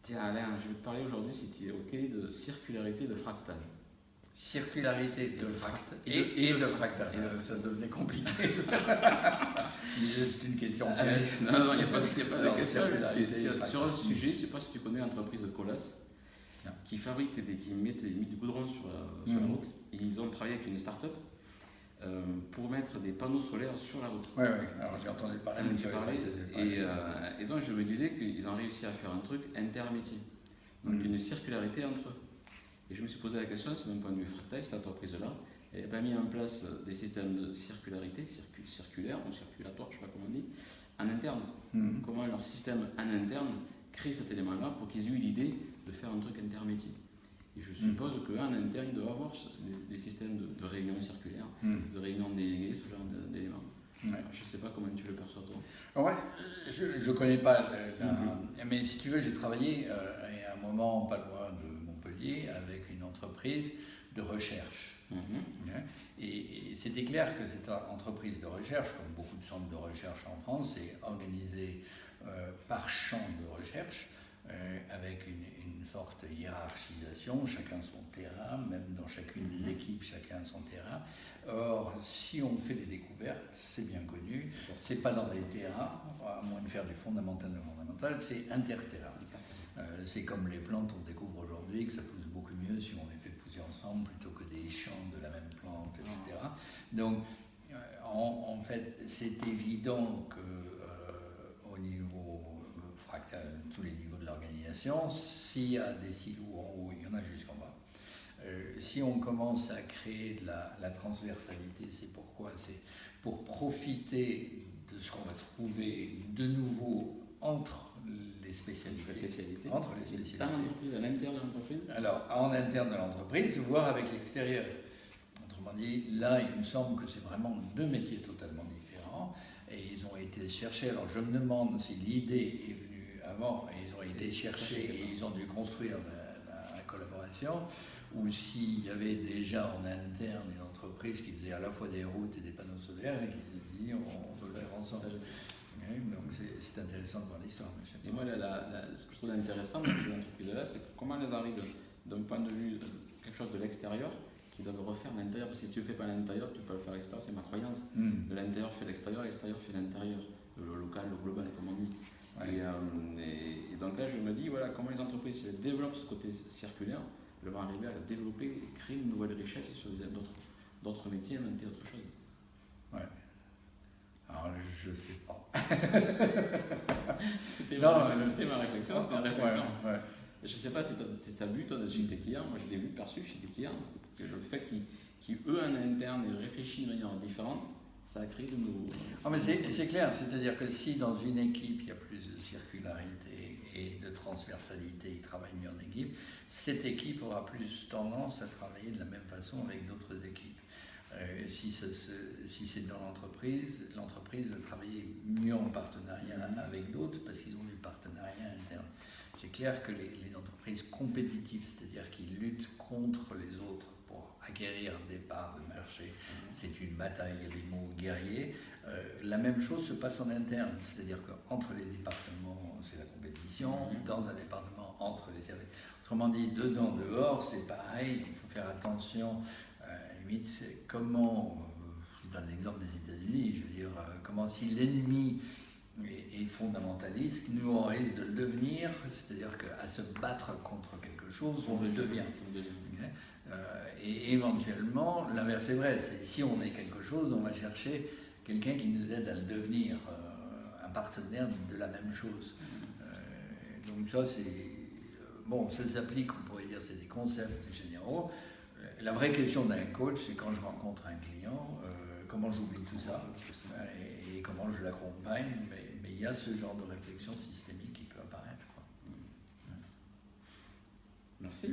Tiens Alain, je vais te parler aujourd'hui, si tu es OK, de circularité de fractal. Circularité de fractal et de fractal. Ça devenait compliqué. C'est une question piège. Non, il n'y a pas de question. Circularité C'est fractal. sur un sujet, je ne sais pas si tu connais l'entreprise Colas, Non. qui fabrique qui met du goudron sur la route. Et ils ont travaillé avec une start-up pour mettre des panneaux solaires sur la route. Oui, alors j'ai entendu parler. J'en ai parlé, et donc je me disais qu'ils ont réussi à faire un truc intermétier, donc une circularité entre eux. Et je me suis posé la question, c'est d'un point de vue fractal, cette entreprise-là, elle n'a pas mis en place des systèmes de circularité, circulaire ou circulatoire, je ne sais pas comment on dit, en interne. Comment leur système en interne crée cet élément-là pour qu'ils aient eu l'idée de faire un truc intermétier. Et je suppose qu'en interne, ils doivent avoir des systèmes de réunion circulaire, de réunion déléguée, ce genre d'éléments. Ouais. Je ne sais pas comment tu le perçois toi. Ouais, je ne connais pas, mais si tu veux, j'ai travaillé à un moment pas loin de Montpellier avec une entreprise de recherche. Et c'était clair que cette entreprise de recherche, comme beaucoup de centres de recherche en France, est organisée par champ de recherche, avec une forte hiérarchisation, chacun son terrain, même dans chacune des équipes, chacun son terrain. Or, si on fait des découvertes, c'est bien connu, c'est pas dans des terrains, à moins de faire du fondamental, c'est interterrain. C'est comme les plantes, on découvre aujourd'hui que ça pousse beaucoup mieux si on les fait pousser ensemble plutôt que des champs de la même plante, etc. Donc, en fait, c'est évident que au niveau fractal, tous les niveaux de l'organisation, s'il y a des silos en haut, il y en a jusqu'en bas. Si on commence à créer de la transversalité, c'est pourquoi? C'est pour profiter de ce qu'on va trouver de nouveau entre les spécialités. Entre les spécialités. Dans l'entreprise, à l'intérieur de l'entreprise? Alors, en interne de l'entreprise, voire avec l'extérieur. Autrement dit, là, il me semble que c'est vraiment deux métiers totalement différents. Et ils ont été cherchés. Alors, je me demande si l'idée est venue avant, et ils ont été cherchés et ils ont dû construire la collaboration, ou s'il y avait déjà en interne une entreprise qui faisait à la fois des routes et des panneaux solaires et qui s'est dit on peut le faire ensemble. Donc c'est intéressant de voir l'histoire. Et moi, ce que je trouve intéressant dans ces entreprises-là, c'est comment elles arrivent d'un point de vue quelque chose de l'extérieur, qui doivent refaire l'intérieur. Parce que si tu ne le fais pas à l'intérieur, tu peux le faire à l'extérieur, c'est ma croyance. De l'intérieur fait l'extérieur fait l'intérieur. Le local, le global, comme on dit. Ouais. Et donc là, je me dis, voilà, comment les entreprises développent ce côté circulaire, elles vont arriver à développer et créer une nouvelle richesse sur d'autres métiers, inventer autre chose. Ouais. Alors, je sais pas. C'était ma réflexion, c'était ma réflexion. Ouais. Je sais pas si tu as vu, toi, chez tes clients, moi je l'ai vu perçu chez tes clients, que le fait qu'ils, eux, en interne, réfléchissent de manière différente, ça a créé de nouveaux... Ah, mais c'est clair, c'est-à-dire que si dans une équipe, il y a plus de circularité et de transversalité, ils travaillent mieux en équipe, cette équipe aura plus tendance à travailler de la même façon avec d'autres équipes. Si c'est dans l'entreprise va travailler mieux en partenariat avec d'autres parce qu'ils ont du partenariat interne. C'est clair que les entreprises compétitives, c'est-à-dire qui luttent contre les autres pour acquérir des parts de marché, c'est une bataille, il y a des mots guerriers. La même chose se passe en interne, c'est-à-dire qu'entre les départements, c'est la compétition, dans un département, entre les services. Autrement dit, dedans, dehors, c'est pareil, il faut faire attention. Comment, je donne l'exemple des États-Unis, je veux dire, comment si l'ennemi est fondamentaliste, nous on risque de le devenir, c'est-à-dire qu'à se battre contre quelque chose, on le devient. Et éventuellement, l'inverse est vrai, c'est si on est quelque chose, on va chercher quelqu'un qui nous aide à le devenir, un partenaire de la même chose. Donc ça, c'est... Bon, ça s'applique, on pourrait dire, c'est des concepts généraux. La vraie question d'un coach, c'est quand je rencontre un client, comment j'oublie tout ça et comment je l'accompagne, mais il y a ce genre de réflexion systémique qui peut apparaître. Merci.